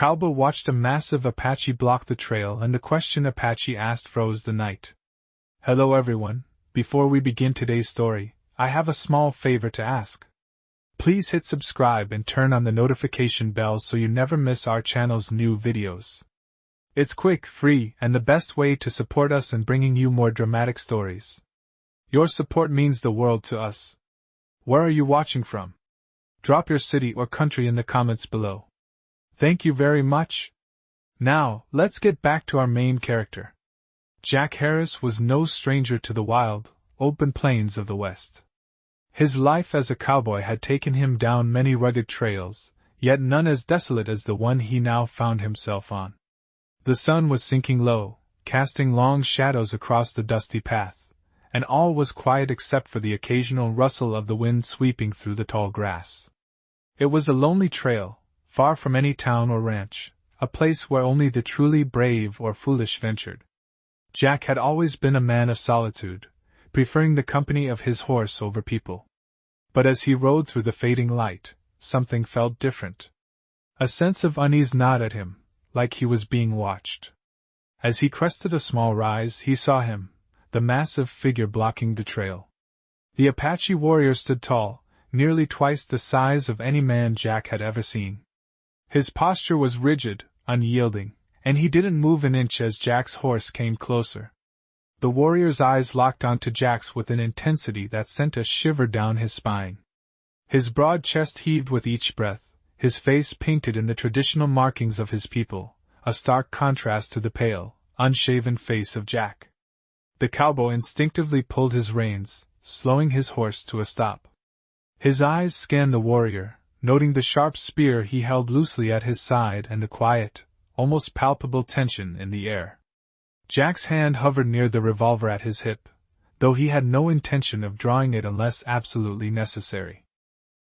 Cowboy watched a massive Apache block the trail, and the question Apache asked froze the night. Hello everyone, before we begin today's story, I have a small favor to ask. Please hit subscribe and turn on the notification bell so you never miss our channel's new videos. It's quick, free, and the best way to support us in bringing you more dramatic stories. Your support means the world to us. Where are you watching from? Drop your city or country in the comments below. Thank you very much. Now, let's get back to our main character. Jack Harris was no stranger to the wild, open plains of the West. His life as a cowboy had taken him down many rugged trails, yet none as desolate as the one he now found himself on. The sun was sinking low, casting long shadows across the dusty path, and all was quiet except for the occasional rustle of the wind sweeping through the tall grass. It was a lonely trail, far from any town or ranch, a place where only the truly brave or foolish ventured. Jack had always been a man of solitude, preferring the company of his horse over people. But as he rode through the fading light, something felt different. A sense of unease gnawed at him, like he was being watched. As he crested a small rise, he saw him, the massive figure blocking the trail. The Apache warrior stood tall, nearly twice the size of any man Jack had ever seen. His posture was rigid, unyielding, and he didn't move an inch as Jack's horse came closer. The warrior's eyes locked onto Jack's with an intensity that sent a shiver down his spine. His broad chest heaved with each breath, his face painted in the traditional markings of his people, a stark contrast to the pale, unshaven face of Jack. The cowboy instinctively pulled his reins, slowing his horse to a stop. His eyes scanned the warrior, noting the sharp spear he held loosely at his side and the quiet, almost palpable tension in the air. Jack's hand hovered near the revolver at his hip, though he had no intention of drawing it unless absolutely necessary.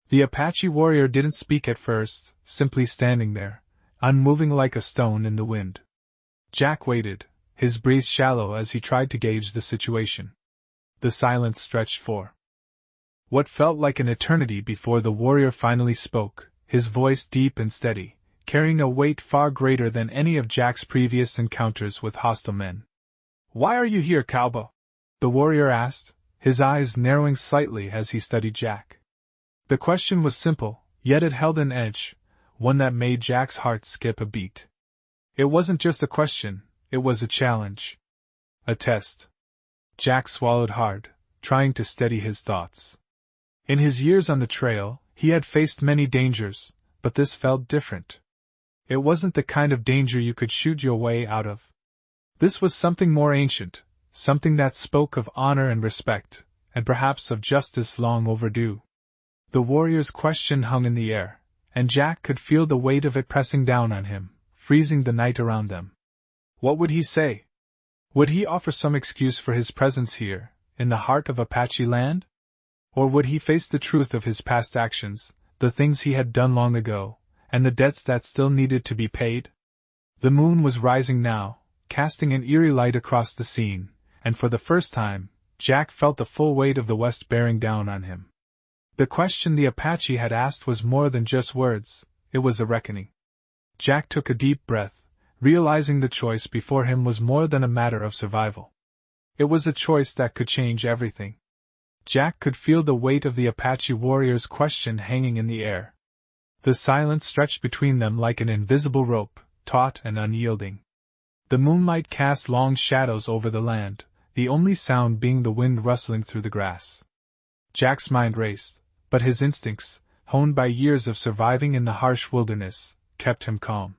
The Apache warrior didn't speak at first, simply standing there, unmoving like a stone in the wind. Jack waited, his breath shallow as he tried to gauge the situation. The silence stretched for what felt like an eternity before the warrior finally spoke, his voice deep and steady, carrying a weight far greater than any of Jack's previous encounters with hostile men. "Why are you here, cowboy?" the warrior asked, his eyes narrowing slightly as he studied Jack. The question was simple, yet it held an edge, one that made Jack's heart skip a beat. It wasn't just a question, it was a challenge. A test. Jack swallowed hard, trying to steady his thoughts. In his years on the trail, he had faced many dangers, but this felt different. It wasn't the kind of danger you could shoot your way out of. This was something more ancient, something that spoke of honor and respect, and perhaps of justice long overdue. The warrior's question hung in the air, and Jack could feel the weight of it pressing down on him, freezing the night around them. What would he say? Would he offer some excuse for his presence here, in the heart of Apache land? Or would he face the truth of his past actions, the things he had done long ago, and the debts that still needed to be paid? The moon was rising now, casting an eerie light across the scene, and for the first time, Jack felt the full weight of the West bearing down on him. The question the Apache had asked was more than just words, it was a reckoning. Jack took a deep breath, realizing the choice before him was more than a matter of survival. It was a choice that could change everything. Jack could feel the weight of the Apache warrior's question hanging in the air. The silence stretched between them like an invisible rope, taut and unyielding. The moonlight cast long shadows over the land, the only sound being the wind rustling through the grass. Jack's mind raced, but his instincts, honed by years of surviving in the harsh wilderness, kept him calm.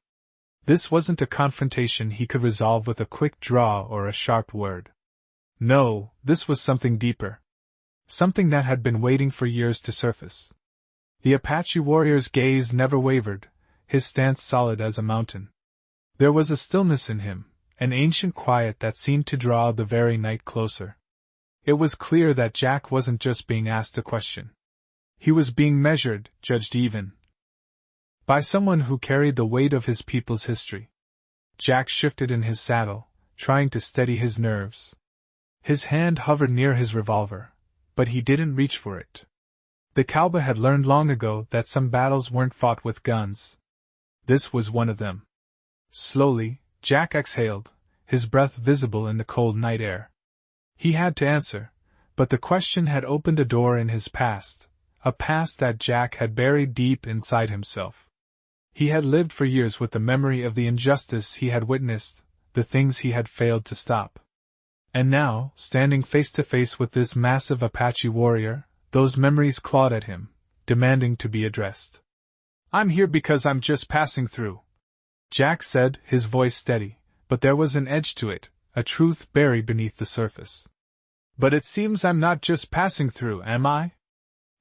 This wasn't a confrontation he could resolve with a quick draw or a sharp word. No, this was something deeper. Something that had been waiting for years to surface. The Apache warrior's gaze never wavered, his stance solid as a mountain. There was a stillness in him, an ancient quiet that seemed to draw the very night closer. It was clear that Jack wasn't just being asked a question. He was being measured, judged even, by someone who carried the weight of his people's history. Jack shifted in his saddle, trying to steady his nerves. His hand hovered near his revolver, but he didn't reach for it. The cowboy had learned long ago that some battles weren't fought with guns. This was one of them. Slowly, Jack exhaled, his breath visible in the cold night air. He had to answer, but the question had opened a door in his past, a past that Jack had buried deep inside himself. He had lived for years with the memory of the injustice he had witnessed, the things he had failed to stop. And now, standing face to face with this massive Apache warrior, those memories clawed at him, demanding to be addressed. "I'm here because I'm just passing through," Jack said, his voice steady, but there was an edge to it, a truth buried beneath the surface. "But it seems I'm not just passing through, am I?"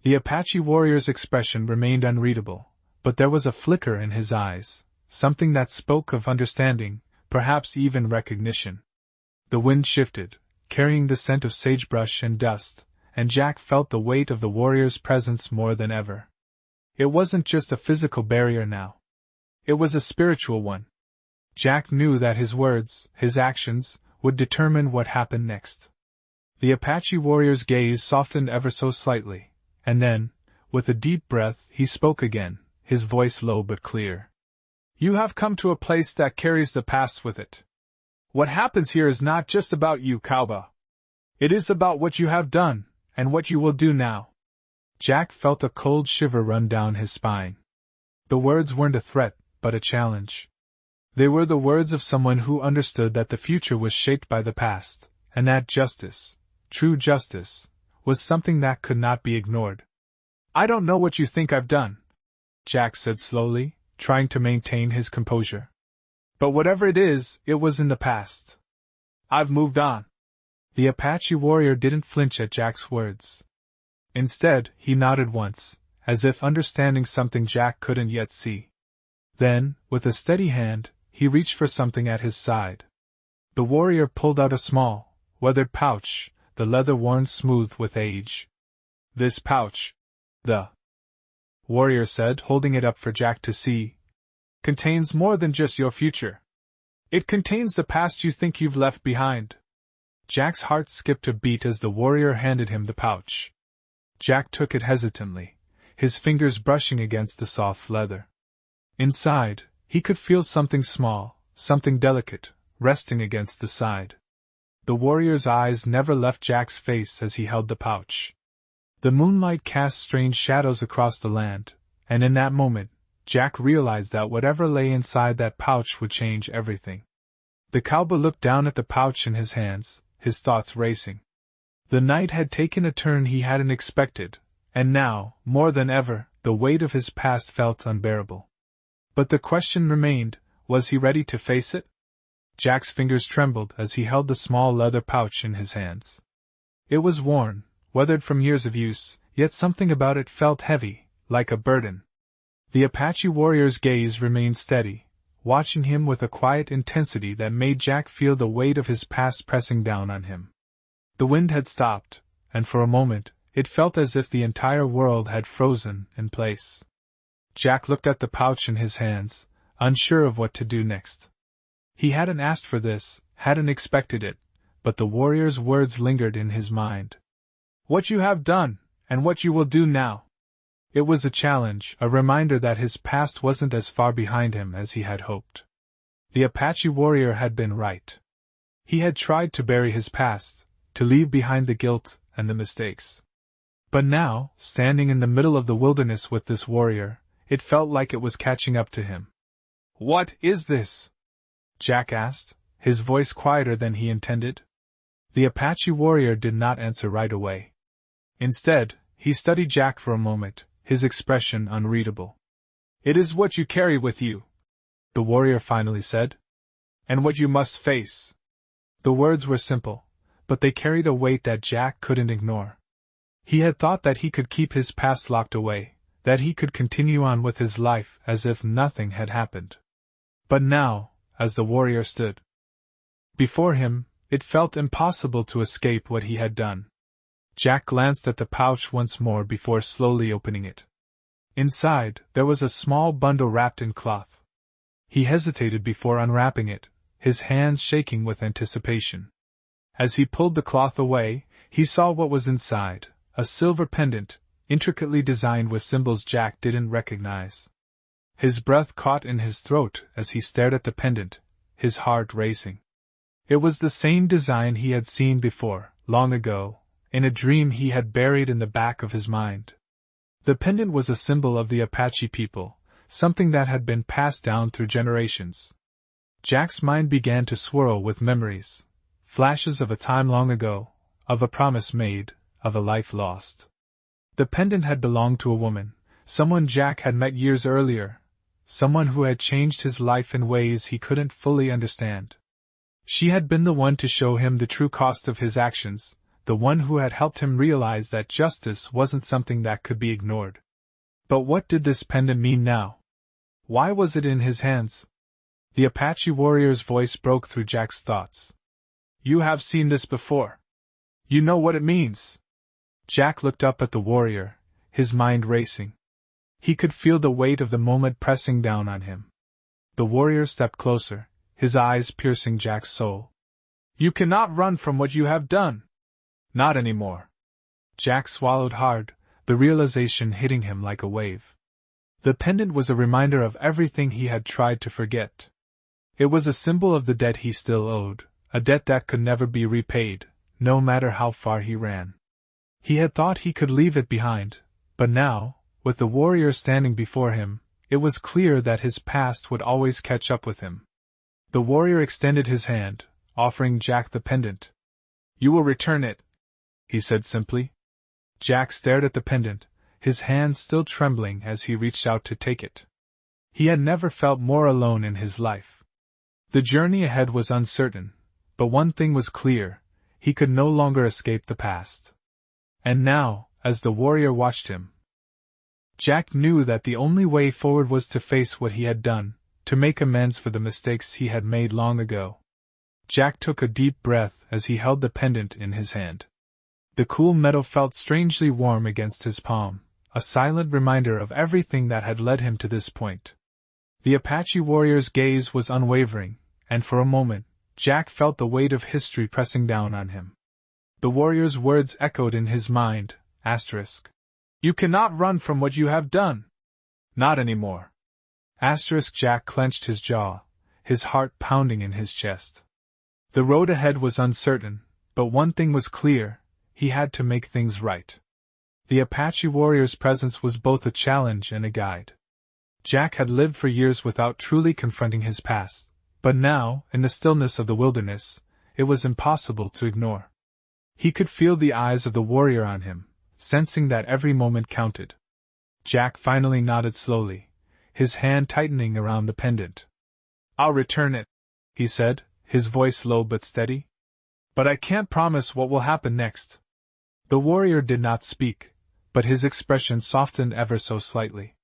The Apache warrior's expression remained unreadable, but there was a flicker in his eyes, something that spoke of understanding, perhaps even recognition. The wind shifted, carrying the scent of sagebrush and dust, and Jack felt the weight of the warrior's presence more than ever. It wasn't just a physical barrier now. It was a spiritual one. Jack knew that his words, his actions, would determine what happened next. The Apache warrior's gaze softened ever so slightly, and then, with a deep breath, he spoke again, his voice low but clear. "You have come to a place that carries the past with it. What happens here is not just about you, Cowboy. It is about what you have done, and what you will do now." Jack felt a cold shiver run down his spine. The words weren't a threat, but a challenge. They were the words of someone who understood that the future was shaped by the past, and that justice, true justice, was something that could not be ignored. "I don't know what you think I've done," Jack said slowly, trying to maintain his composure. "But whatever it is, it was in the past. I've moved on." The Apache warrior didn't flinch at Jack's words. Instead, he nodded once, as if understanding something Jack couldn't yet see. Then, with a steady hand, he reached for something at his side. The warrior pulled out a small, weathered pouch, the leather worn smooth with age. "This pouch," the warrior said, holding it up for Jack to see, "contains more than just your future. It contains the past you think you've left behind." Jack's heart skipped a beat as the warrior handed him the pouch. Jack took it hesitantly, his fingers brushing against the soft leather. Inside, he could feel something small, something delicate, resting against the side. The warrior's eyes never left Jack's face as he held the pouch. The moonlight cast strange shadows across the land, and in that moment, Jack realized that whatever lay inside that pouch would change everything. The cowboy looked down at the pouch in his hands, his thoughts racing. The night had taken a turn he hadn't expected, and now, more than ever, the weight of his past felt unbearable. But the question remained, was he ready to face it? Jack's fingers trembled as he held the small leather pouch in his hands. It was worn, weathered from years of use, yet something about it felt heavy, like a burden. The Apache warrior's gaze remained steady, watching him with a quiet intensity that made Jack feel the weight of his past pressing down on him. The wind had stopped, and for a moment, it felt as if the entire world had frozen in place. Jack looked at the pouch in his hands, unsure of what to do next. He hadn't asked for this, hadn't expected it, but the warrior's words lingered in his mind. "What you have done, and what you will do now." It was a challenge, a reminder that his past wasn't as far behind him as he had hoped. The Apache warrior had been right. He had tried to bury his past, to leave behind the guilt and the mistakes. But now, standing in the middle of the wilderness with this warrior, it felt like it was catching up to him. "What is this?" Jack asked, his voice quieter than he intended. The Apache warrior did not answer right away. Instead, he studied Jack for a moment, his expression unreadable. "It is what you carry with you," the warrior finally said. "And what you must face." The words were simple, but they carried a weight that Jack couldn't ignore. He had thought that he could keep his past locked away, that he could continue on with his life as if nothing had happened. But now, as the warrior stood before him, it felt impossible to escape what he had done. Jack glanced at the pouch once more before slowly opening it. Inside, there was a small bundle wrapped in cloth. He hesitated before unwrapping it, his hands shaking with anticipation. As he pulled the cloth away, he saw what was inside, a silver pendant, intricately designed with symbols Jack didn't recognize. His breath caught in his throat as he stared at the pendant, his heart racing. It was the same design he had seen before, long ago, in a dream he had buried in the back of his mind. The pendant was a symbol of the Apache people, something that had been passed down through generations. Jack's mind began to swirl with memories, flashes of a time long ago, of a promise made, of a life lost. The pendant had belonged to a woman, someone Jack had met years earlier, someone who had changed his life in ways he couldn't fully understand. She had been the one to show him the true cost of his actions, the one who had helped him realize that justice wasn't something that could be ignored. But what did this pendant mean now? Why was it in his hands? The Apache warrior's voice broke through Jack's thoughts. You have seen this before. You know what it means. Jack looked up at the warrior, his mind racing. He could feel the weight of the moment pressing down on him. The warrior stepped closer, his eyes piercing Jack's soul. You cannot run from what you have done. Not anymore. Jack swallowed hard, the realization hitting him like a wave. The pendant was a reminder of everything he had tried to forget. It was a symbol of the debt he still owed, a debt that could never be repaid, no matter how far he ran. He had thought he could leave it behind, but now, with the warrior standing before him, it was clear that his past would always catch up with him. The warrior extended his hand, offering Jack the pendant. You will return it, he said simply. Jack stared at the pendant, his hands still trembling as he reached out to take it. He had never felt more alone in his life. The journey ahead was uncertain, but one thing was clear, he could no longer escape the past. And now, as the warrior watched him, Jack knew that the only way forward was to face what he had done, to make amends for the mistakes he had made long ago. Jack took a deep breath as he held the pendant in his hand. The cool metal felt strangely warm against his palm, a silent reminder of everything that had led him to this point. The Apache warrior's gaze was unwavering, and for a moment, Jack felt the weight of history pressing down on him. The warrior's words echoed in his mind, asterisk. You cannot run from what you have done. Not anymore. Asterisk. Jack clenched his jaw, his heart pounding in his chest. The road ahead was uncertain, but one thing was clear, he had to make things right. The Apache warrior's presence was both a challenge and a guide. Jack had lived for years without truly confronting his past, but now, in the stillness of the wilderness, it was impossible to ignore. He could feel the eyes of the warrior on him, sensing that every moment counted. Jack finally nodded slowly, his hand tightening around the pendant. I'll return it, he said, his voice low but steady. But I can't promise what will happen next. The warrior did not speak, but his expression softened ever so slightly.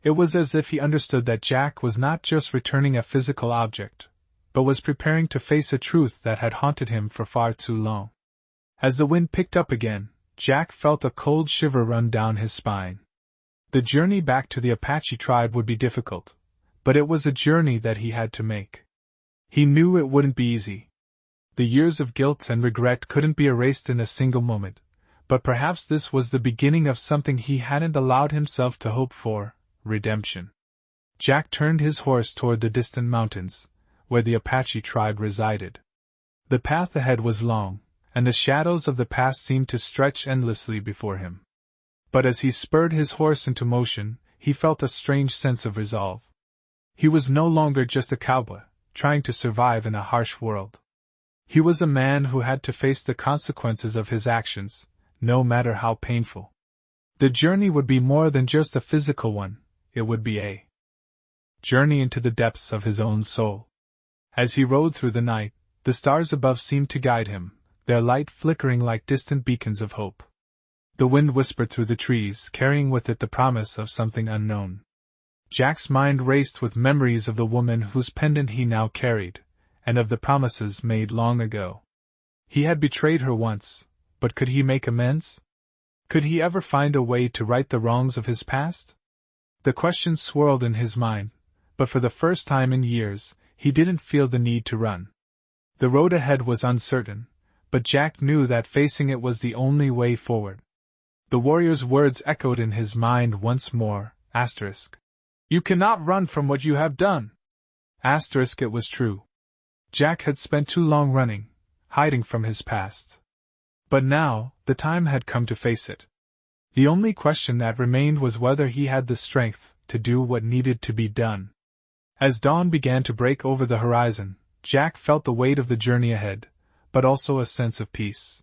It was as if he understood that Jack was not just returning a physical object, but was preparing to face a truth that had haunted him for far too long. As the wind picked up again, Jack felt a cold shiver run down his spine. The journey back to the Apache tribe would be difficult, but it was a journey that he had to make. He knew it wouldn't be easy. The years of guilt and regret couldn't be erased in a single moment, but perhaps this was the beginning of something he hadn't allowed himself to hope for, redemption. Jack turned his horse toward the distant mountains, where the Apache tribe resided. The path ahead was long, and the shadows of the past seemed to stretch endlessly before him. But as he spurred his horse into motion, he felt a strange sense of resolve. He was no longer just a cowboy, trying to survive in a harsh world. He was a man who had to face the consequences of his actions, no matter how painful. The journey would be more than just a physical one, it would be a journey into the depths of his own soul. As he rode through the night, the stars above seemed to guide him, their light flickering like distant beacons of hope. The wind whispered through the trees, carrying with it the promise of something unknown. Jack's mind raced with memories of the woman whose pendant he now carried, and of the promises made long ago. He had betrayed her once, but could he make amends? Could he ever find a way to right the wrongs of his past? The questions swirled in his mind, but for the first time in years, he didn't feel the need to run. The road ahead was uncertain, but Jack knew that facing it was the only way forward. The warrior's words echoed in his mind once more, asterisk. You cannot run from what you have done. Asterisk, it was true. Jack had spent too long running, hiding from his past. But now, the time had come to face it. The only question that remained was whether he had the strength to do what needed to be done. As dawn began to break over the horizon, Jack felt the weight of the journey ahead, but also a sense of peace.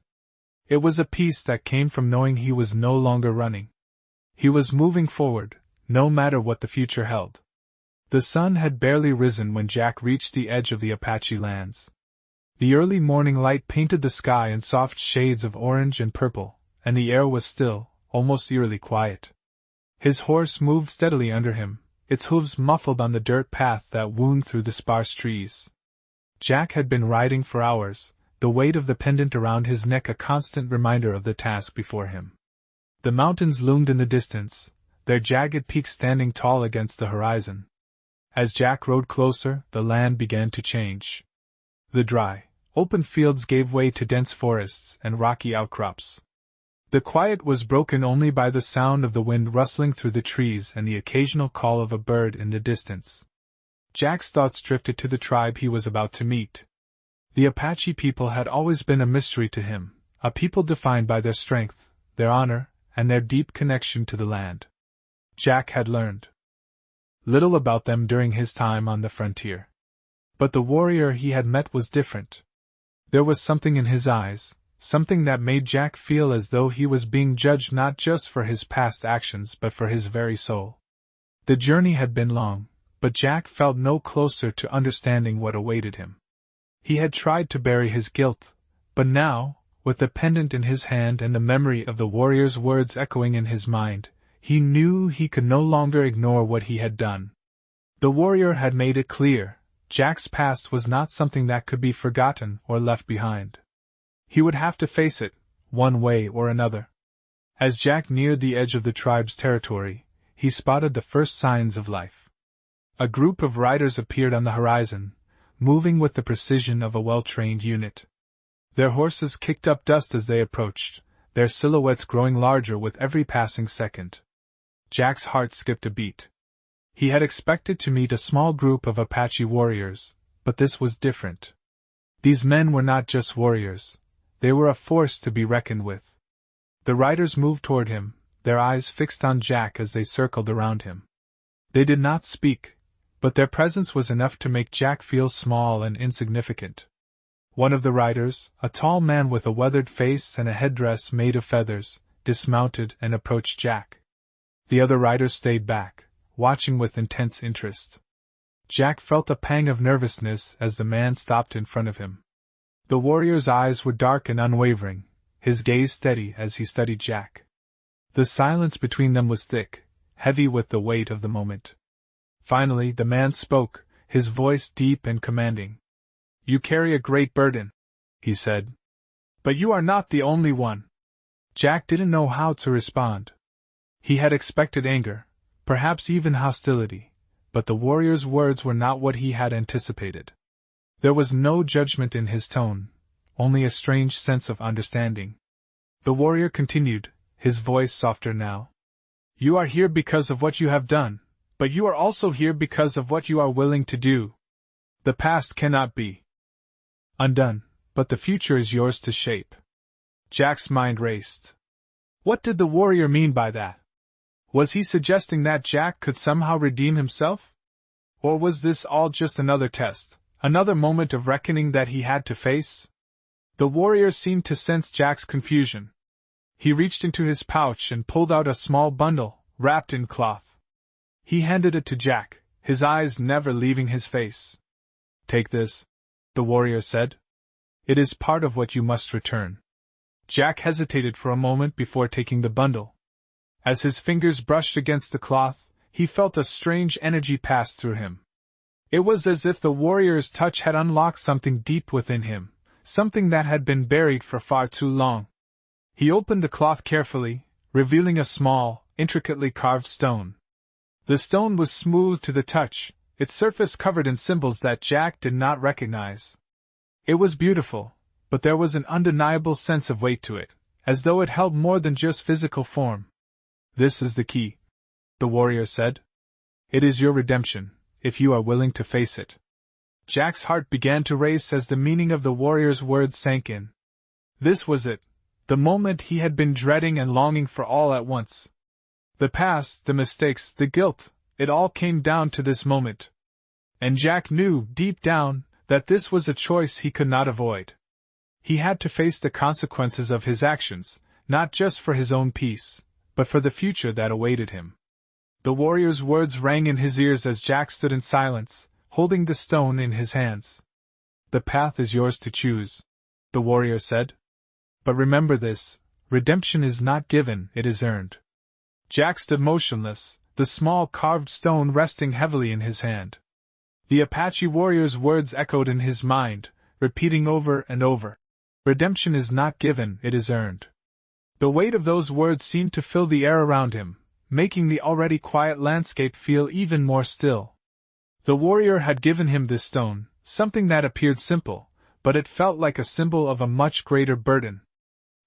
It was a peace that came from knowing he was no longer running. He was moving forward, no matter what the future held. The sun had barely risen when Jack reached the edge of the Apache lands. The early morning light painted the sky in soft shades of orange and purple, and the air was still, almost eerily quiet. His horse moved steadily under him, its hooves muffled on the dirt path that wound through the sparse trees. Jack had been riding for hours, the weight of the pendant around his neck a constant reminder of the task before him. The mountains loomed in the distance, their jagged peaks standing tall against the horizon. As Jack rode closer, the land began to change. The dry, open fields gave way to dense forests and rocky outcrops. The quiet was broken only by the sound of the wind rustling through the trees and the occasional call of a bird in the distance. Jack's thoughts drifted to the tribe he was about to meet. The Apache people had always been a mystery to him, a people defined by their strength, their honor, and their deep connection to the land. Jack had learned little about them during his time on the frontier. But the warrior he had met was different. There was something in his eyes, something that made Jack feel as though he was being judged not just for his past actions but for his very soul. The journey had been long, but Jack felt no closer to understanding what awaited him. He had tried to bury his guilt, but now, with the pendant in his hand and the memory of the warrior's words echoing in his mind, he knew he could no longer ignore what he had done. The warrior had made it clear, Jack's past was not something that could be forgotten or left behind. He would have to face it, one way or another. As Jack neared the edge of the tribe's territory, he spotted the first signs of life. A group of riders appeared on the horizon, moving with the precision of a well-trained unit. Their horses kicked up dust as they approached, their silhouettes growing larger with every passing second. Jack's heart skipped a beat. He had expected to meet a small group of Apache warriors, but this was different. These men were not just warriors, they were a force to be reckoned with. The riders moved toward him, their eyes fixed on Jack as they circled around him. They did not speak, but their presence was enough to make Jack feel small and insignificant. One of the riders, a tall man with a weathered face and a headdress made of feathers, dismounted and approached Jack. The other riders stayed back, watching with intense interest. Jack felt a pang of nervousness as the man stopped in front of him. The warrior's eyes were dark and unwavering, his gaze steady as he studied Jack. The silence between them was thick, heavy with the weight of the moment. Finally, the man spoke, his voice deep and commanding. "You carry a great burden," he said. "But you are not the only one." Jack didn't know how to respond. He had expected anger, perhaps even hostility, but the warrior's words were not what he had anticipated. There was no judgment in his tone, only a strange sense of understanding. The warrior continued, his voice softer now. "You are here because of what you have done, but you are also here because of what you are willing to do. The past cannot be undone, but the future is yours to shape." Jack's mind raced. What did the warrior mean by that? Was he suggesting that Jack could somehow redeem himself? Or was this all just another test, another moment of reckoning that he had to face? The warrior seemed to sense Jack's confusion. He reached into his pouch and pulled out a small bundle, wrapped in cloth. He handed it to Jack, his eyes never leaving his face. "Take this," the warrior said. "It is part of what you must return." Jack hesitated for a moment before taking the bundle. As his fingers brushed against the cloth, he felt a strange energy pass through him. It was as if the warrior's touch had unlocked something deep within him, something that had been buried for far too long. He opened the cloth carefully, revealing a small, intricately carved stone. The stone was smooth to the touch, its surface covered in symbols that Jack did not recognize. It was beautiful, but there was an undeniable sense of weight to it, as though it held more than just physical form. "This is the key," the warrior said. It is your redemption, if you are willing to face it. Jack's heart began to race as the meaning of the warrior's words sank in. This was it, the moment he had been dreading and longing for all at once. The past, the mistakes, the guilt, it all came down to this moment. And Jack knew, deep down, that this was a choice he could not avoid. He had to face the consequences of his actions, not just for his own peace, but for the future that awaited him. The warrior's words rang in his ears as Jack stood in silence, holding the stone in his hands. The path is yours to choose, the warrior said. But remember this, redemption is not given, it is earned. Jack stood motionless, the small carved stone resting heavily in his hand. The Apache warrior's words echoed in his mind, repeating over and over. Redemption is not given, it is earned. The weight of those words seemed to fill the air around him, making the already quiet landscape feel even more still. The warrior had given him this stone, something that appeared simple, but it felt like a symbol of a much greater burden.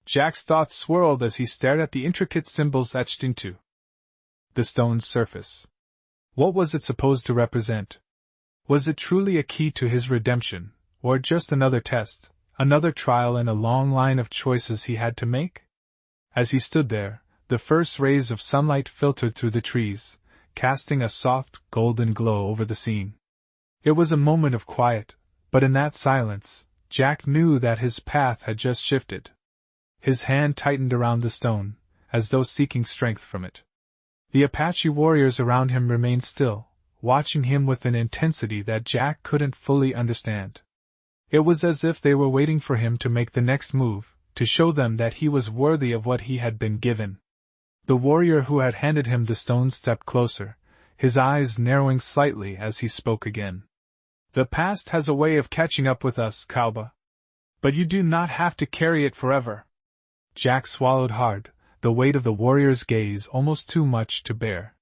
Jack's thoughts swirled as he stared at the intricate symbols etched into the stone's surface. What was it supposed to represent? Was it truly a key to his redemption, or just another test, another trial in a long line of choices he had to make? As he stood there, the first rays of sunlight filtered through the trees, casting a soft, golden glow over the scene. It was a moment of quiet, but in that silence, Jack knew that his path had just shifted. His hand tightened around the stone, as though seeking strength from it. The Apache warriors around him remained still, watching him with an intensity that Jack couldn't fully understand. It was as if they were waiting for him to make the next move, to show them that he was worthy of what he had been given. The warrior who had handed him the stone stepped closer, his eyes narrowing slightly as he spoke again. The past has a way of catching up with us, Cowboy. But you do not have to carry it forever. Jack swallowed hard, the weight of the warrior's gaze almost too much to bear.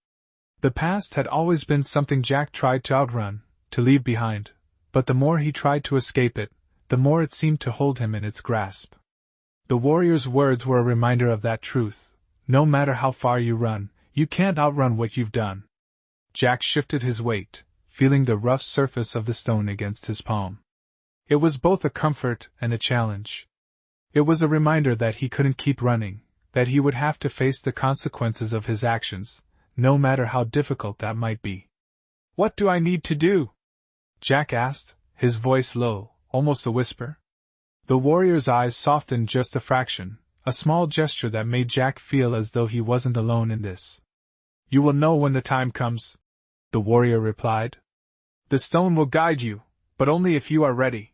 The past had always been something Jack tried to outrun, to leave behind, but the more he tried to escape it, the more it seemed to hold him in its grasp. The warrior's words were a reminder of that truth. No matter how far you run, you can't outrun what you've done. Jack shifted his weight, feeling the rough surface of the stone against his palm. It was both a comfort and a challenge. It was a reminder that he couldn't keep running, that he would have to face the consequences of his actions, no matter how difficult that might be. What do I need to do? Jack asked, his voice low, almost a whisper. The warrior's eyes softened just a fraction, a small gesture that made Jack feel as though he wasn't alone in this. You will know when the time comes, the warrior replied. The stone will guide you, but only if you are ready.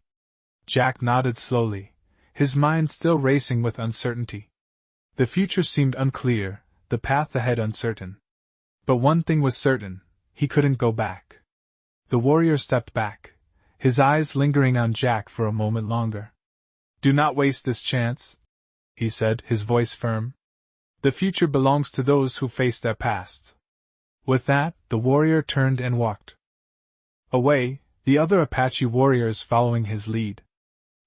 Jack nodded slowly, his mind still racing with uncertainty. The future seemed unclear, the path ahead uncertain. But one thing was certain, he couldn't go back. The warrior stepped back, his eyes lingering on Jack for a moment longer. Do not waste this chance, he said, his voice firm. The future belongs to those who face their past. With that, the warrior turned and walked away, the other Apache warriors following his lead.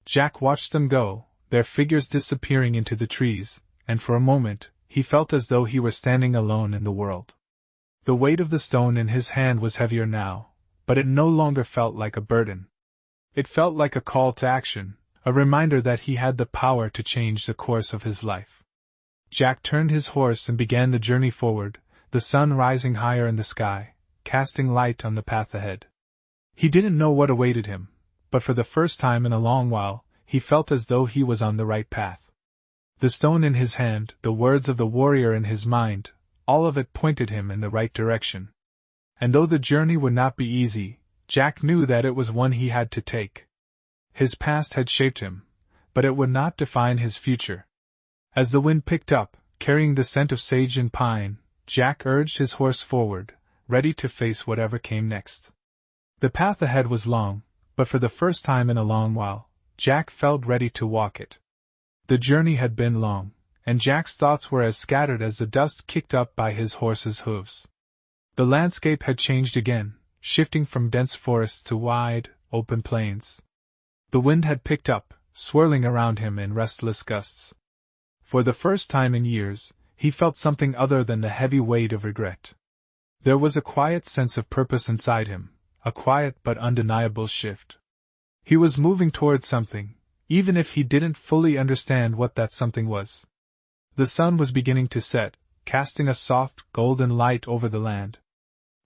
Jack watched them go, their figures disappearing into the trees, and for a moment, he felt as though he were standing alone in the world. The weight of the stone in his hand was heavier now, but it no longer felt like a burden. It felt like a call to action, a reminder that he had the power to change the course of his life. Jack turned his horse and began the journey forward, the sun rising higher in the sky, casting light on the path ahead. He didn't know what awaited him, but for the first time in a long while, he felt as though he was on the right path. The stone in his hand, the words of the warrior in his mind, all of it pointed him in the right direction. And though the journey would not be easy, Jack knew that it was one he had to take. His past had shaped him, but it would not define his future. As the wind picked up, carrying the scent of sage and pine, Jack urged his horse forward, ready to face whatever came next. The path ahead was long, but for the first time in a long while, Jack felt ready to walk it. The journey had been long, and Jack's thoughts were as scattered as the dust kicked up by his horse's hooves. The landscape had changed again, shifting from dense forests to wide, open plains. The wind had picked up, swirling around him in restless gusts. For the first time in years, he felt something other than the heavy weight of regret. There was a quiet sense of purpose inside him, a quiet but undeniable shift. He was moving towards something, even if he didn't fully understand what that something was. The sun was beginning to set, casting a soft, golden light over the land.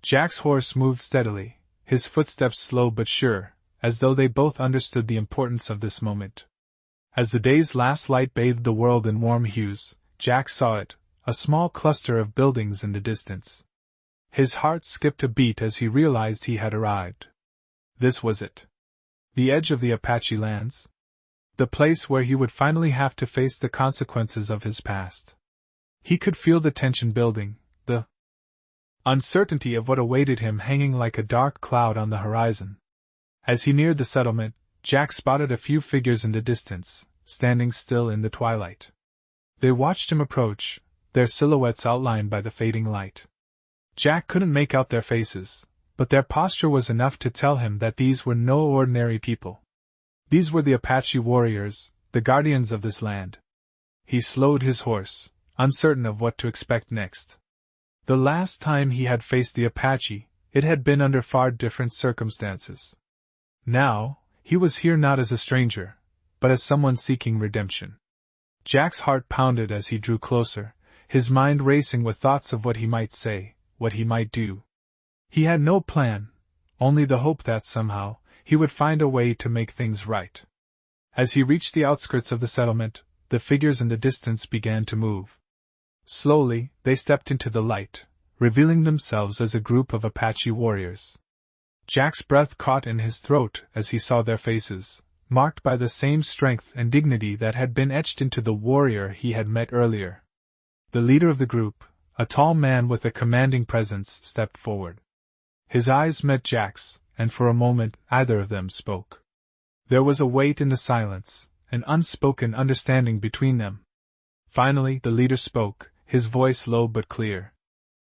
Jack's horse moved steadily, his footsteps slow but sure, as though they both understood the importance of this moment. As the day's last light bathed the world in warm hues, Jack saw it, a small cluster of buildings in the distance. His heart skipped a beat as he realized he had arrived. This was it. The edge of the Apache lands. The place where he would finally have to face the consequences of his past. He could feel the tension building, the uncertainty of what awaited him hanging like a dark cloud on the horizon. As he neared the settlement, Jack spotted a few figures in the distance, standing still in the twilight. They watched him approach, their silhouettes outlined by the fading light. Jack couldn't make out their faces, but their posture was enough to tell him that these were no ordinary people. These were the Apache warriors, the guardians of this land. He slowed his horse, uncertain of what to expect next. The last time he had faced the Apache, it had been under far different circumstances. Now, he was here not as a stranger, but as someone seeking redemption. Jack's heart pounded as he drew closer, his mind racing with thoughts of what he might say, what he might do. He had no plan, only the hope that somehow, he would find a way to make things right. As he reached the outskirts of the settlement, the figures in the distance began to move. Slowly, they stepped into the light, revealing themselves as a group of Apache warriors. Jack's breath caught in his throat as he saw their faces, marked by the same strength and dignity that had been etched into the warrior he had met earlier. The leader of the group, a tall man with a commanding presence, stepped forward. His eyes met Jack's, and for a moment either of them spoke. There was a weight in the silence, an unspoken understanding between them. Finally, the leader spoke, his voice low but clear.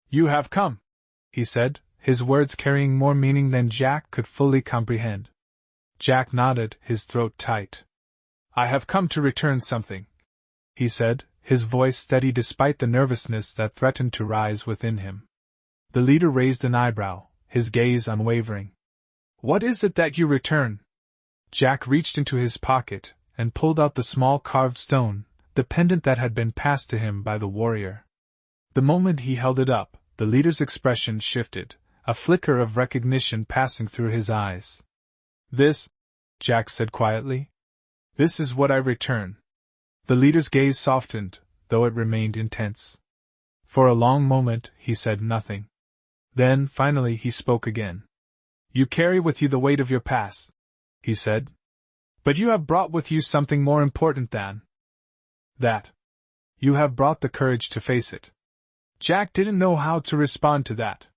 "You have come," he said, his words carrying more meaning than Jack could fully comprehend. Jack nodded, his throat tight. "I have come to return something," he said, his voice steady despite the nervousness that threatened to rise within him. The leader raised an eyebrow, his gaze unwavering. "What is it that you return?" Jack reached into his pocket and pulled out the small carved stone, the pendant that had been passed to him by the warrior. The moment he held it up, the leader's expression shifted, a flicker of recognition passing through his eyes. "This," Jack said quietly. "This is what I return." The leader's gaze softened, though it remained intense. For a long moment, he said nothing. Then, finally, he spoke again. "You carry with you the weight of your past," he said. "But you have brought with you something more important than that. You have brought the courage to face it." Jack didn't know how to respond to that.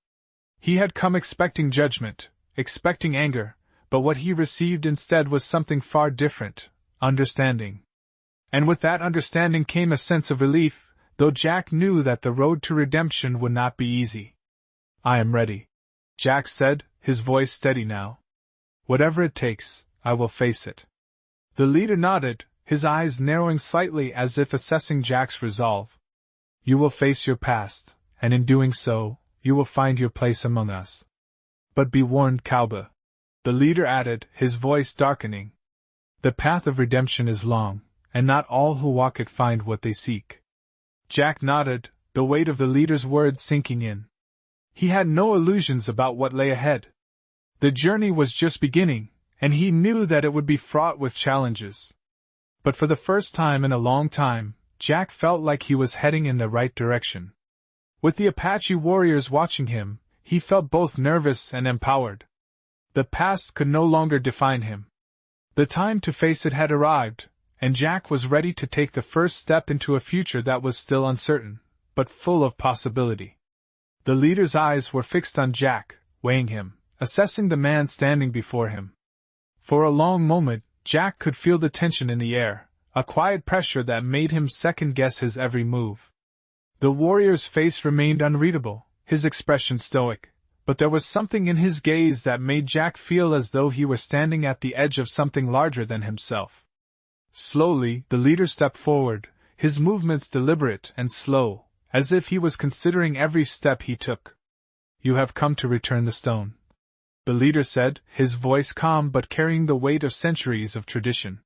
He had come expecting judgment, expecting anger, but what he received instead was something far different, understanding. And with that understanding came a sense of relief, though Jack knew that the road to redemption would not be easy. "I am ready," Jack said, his voice steady now. "Whatever it takes, I will face it." The leader nodded, his eyes narrowing slightly as if assessing Jack's resolve. "You will face your past, and in doing so, you will find your place among us. But be warned, Cowboy," the leader added, his voice darkening. "The path of redemption is long, and not all who walk it find what they seek." Jack nodded, the weight of the leader's words sinking in. He had no illusions about what lay ahead. The journey was just beginning, and he knew that it would be fraught with challenges. But for the first time in a long time, Jack felt like he was heading in the right direction. With the Apache warriors watching him, he felt both nervous and empowered. The past could no longer define him. The time to face it had arrived, and Jack was ready to take the first step into a future that was still uncertain, but full of possibility. The leader's eyes were fixed on Jack, weighing him, assessing the man standing before him. For a long moment, Jack could feel the tension in the air, a quiet pressure that made him second-guess his every move. The warrior's face remained unreadable, his expression stoic, but there was something in his gaze that made Jack feel as though he were standing at the edge of something larger than himself. Slowly, the leader stepped forward, his movements deliberate and slow, as if he was considering every step he took. You have come to return the stone. The leader said, his voice calm but carrying the weight of centuries of tradition.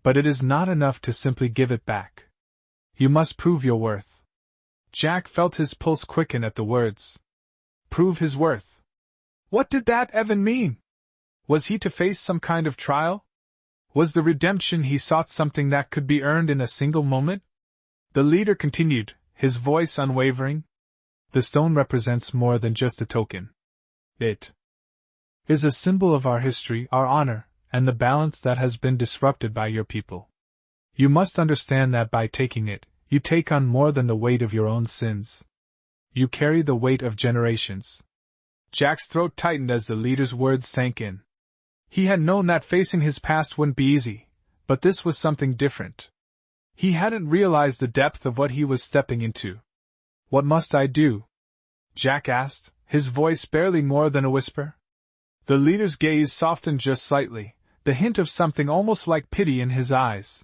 But it is not enough to simply give it back. You must prove your worth. Jack felt his pulse quicken at the words. Prove his worth. What did that even mean? Was he to face some kind of trial? Was the redemption he sought something that could be earned in a single moment? The leader continued, his voice unwavering. The stone represents more than just a token. It is a symbol of our history, our honor, and the balance that has been disrupted by your people. You must understand that by taking it, you take on more than the weight of your own sins. You carry the weight of generations. Jack's throat tightened as the leader's words sank in. He had known that facing his past wouldn't be easy, but this was something different. He hadn't realized the depth of what he was stepping into. What must I do? Jack asked, his voice barely more than a whisper. The leader's gaze softened just slightly, the hint of something almost like pity in his eyes.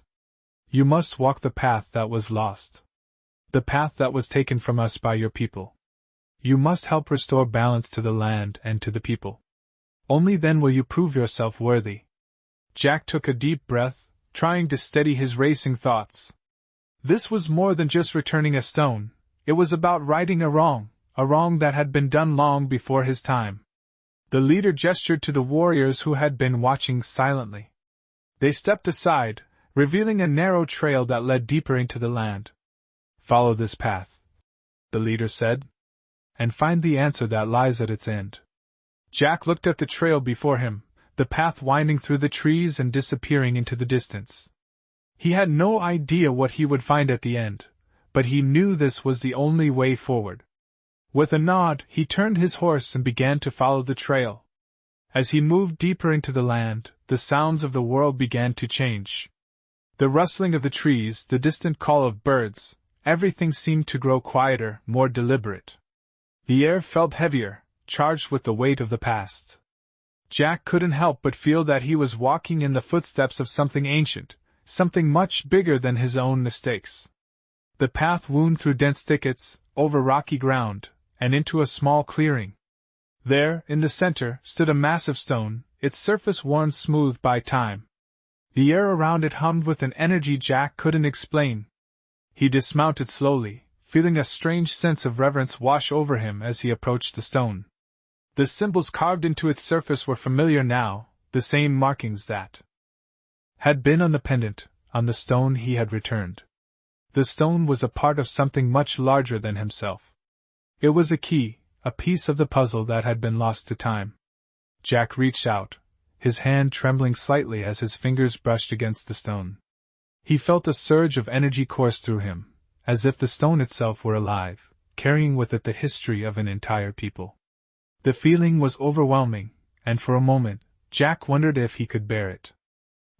You must walk the path that was lost. The path that was taken from us by your people. You must help restore balance to the land and to the people. Only then will you prove yourself worthy. Jack took a deep breath, trying to steady his racing thoughts. This was more than just returning a stone, it was about righting a wrong that had been done long before his time. The leader gestured to the warriors who had been watching silently. They stepped aside, revealing a narrow trail that led deeper into the land. Follow this path, the leader said, and find the answer that lies at its end. Jack looked at the trail before him, the path winding through the trees and disappearing into the distance. He had no idea what he would find at the end, but he knew this was the only way forward. With a nod, he turned his horse and began to follow the trail. As he moved deeper into the land, the sounds of the world began to change. The rustling of the trees, the distant call of birds, everything seemed to grow quieter, more deliberate. The air felt heavier, charged with the weight of the past. Jack couldn't help but feel that he was walking in the footsteps of something ancient, something much bigger than his own mistakes. The path wound through dense thickets, over rocky ground, and into a small clearing. There, in the center, stood a massive stone, its surface worn smooth by time. The air around it hummed with an energy Jack couldn't explain. He dismounted slowly, feeling a strange sense of reverence wash over him as he approached the stone. The symbols carved into its surface were familiar now, the same markings that had been on the pendant, on the stone he had returned. The stone was a part of something much larger than himself. It was a key, a piece of the puzzle that had been lost to time. Jack reached out, his hand trembling slightly as his fingers brushed against the stone. He felt a surge of energy course through him, as if the stone itself were alive, carrying with it the history of an entire people. The feeling was overwhelming, and for a moment, Jack wondered if he could bear it.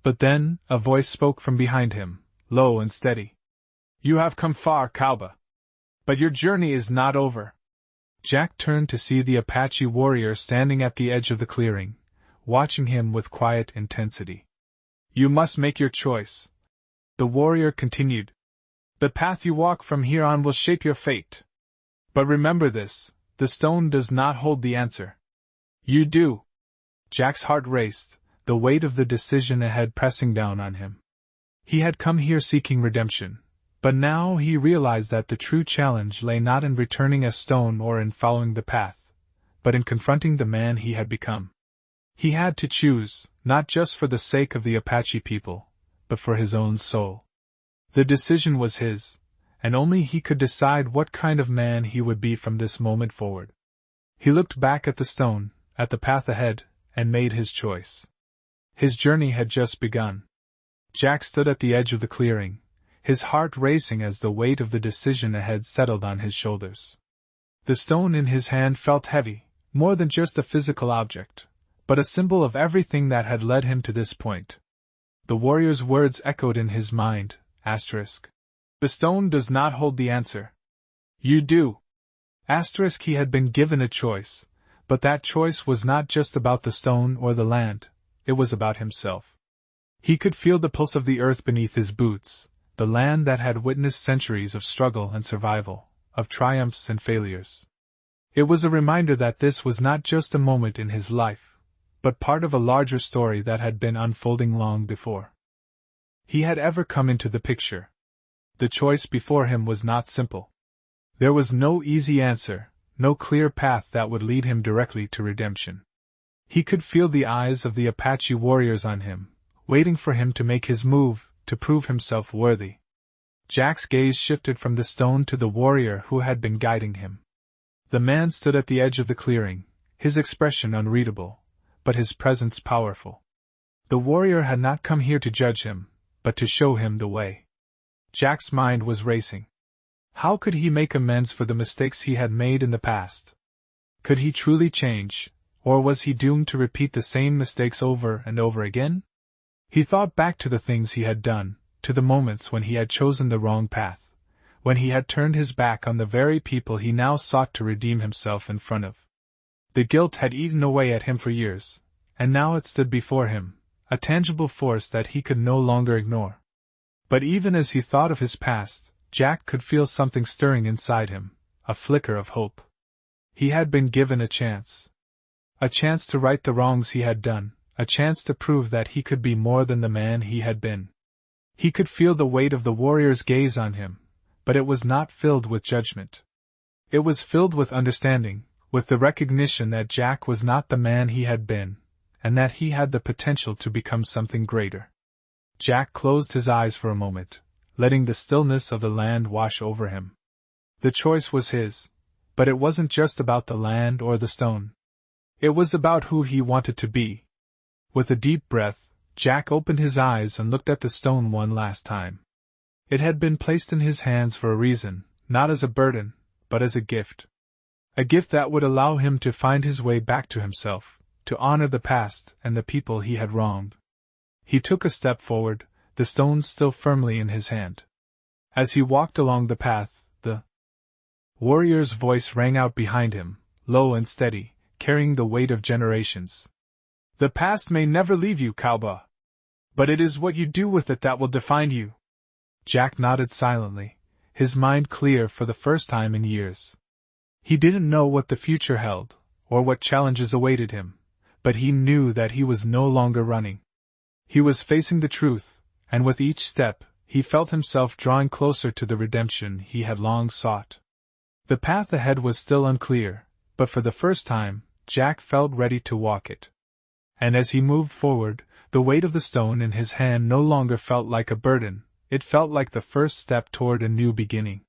But then, a voice spoke from behind him, low and steady. You have come far, Cowboy. But your journey is not over. Jack turned to see the Apache warrior standing at the edge of the clearing, watching him with quiet intensity. You must make your choice. The warrior continued. The path you walk from here on will shape your fate. But remember this, the stone does not hold the answer. You do. Jack's heart raced, the weight of the decision ahead pressing down on him. He had come here seeking redemption, but now he realized that the true challenge lay not in returning a stone or in following the path, but in confronting the man he had become. He had to choose, not just for the sake of the Apache people, but for his own soul. The decision was his, and only he could decide what kind of man he would be from this moment forward. He looked back at the stone, at the path ahead, and made his choice. His journey had just begun. Jack stood at the edge of the clearing, his heart racing as the weight of the decision ahead settled on his shoulders. The stone in his hand felt heavy, more than just a physical object, but a symbol of everything that had led him to this point. The warrior's words echoed in his mind, asterisk. The stone does not hold the answer. You do. Asterisk. He had been given a choice, but that choice was not just about the stone or the land, it was about himself. He could feel the pulse of the earth beneath his boots, the land that had witnessed centuries of struggle and survival, of triumphs and failures. It was a reminder that this was not just a moment in his life, but part of a larger story that had been unfolding long before he had ever come into the picture. The choice before him was not simple. There was no easy answer, no clear path that would lead him directly to redemption. He could feel the eyes of the Apache warriors on him, waiting for him to make his move, to prove himself worthy. Jack's gaze shifted from the stone to the warrior who had been guiding him. The man stood at the edge of the clearing, his expression unreadable, but his presence powerful. The warrior had not come here to judge him, but to show him the way. Jack's mind was racing. How could he make amends for the mistakes he had made in the past? Could he truly change, or was he doomed to repeat the same mistakes over and over again? He thought back to the things he had done, to the moments when he had chosen the wrong path, when he had turned his back on the very people he now sought to redeem himself in front of. The guilt had eaten away at him for years, and now it stood before him, a tangible force that he could no longer ignore. But even as he thought of his past, Jack could feel something stirring inside him, a flicker of hope. He had been given a chance. A chance to right the wrongs he had done, a chance to prove that he could be more than the man he had been. He could feel the weight of the warrior's gaze on him, but it was not filled with judgment. It was filled with understanding, with the recognition that Jack was not the man he had been, and that he had the potential to become something greater. Jack closed his eyes for a moment, letting the stillness of the land wash over him. The choice was his, but it wasn't just about the land or the stone. It was about who he wanted to be. With a deep breath, Jack opened his eyes and looked at the stone one last time. It had been placed in his hands for a reason, not as a burden, but as a gift. A gift that would allow him to find his way back to himself, to honor the past and the people he had wronged. He took a step forward, the stone still firmly in his hand. As he walked along the path, the warrior's voice rang out behind him, low and steady, carrying the weight of generations. The past may never leave you, Cowboy. But it is what you do with it that will define you. Jack nodded silently, his mind clear for the first time in years. He didn't know what the future held, or what challenges awaited him, but he knew that he was no longer running. He was facing the truth, and with each step, he felt himself drawing closer to the redemption he had long sought. The path ahead was still unclear, but for the first time, Jack felt ready to walk it. And as he moved forward, the weight of the stone in his hand no longer felt like a burden, it felt like the first step toward a new beginning.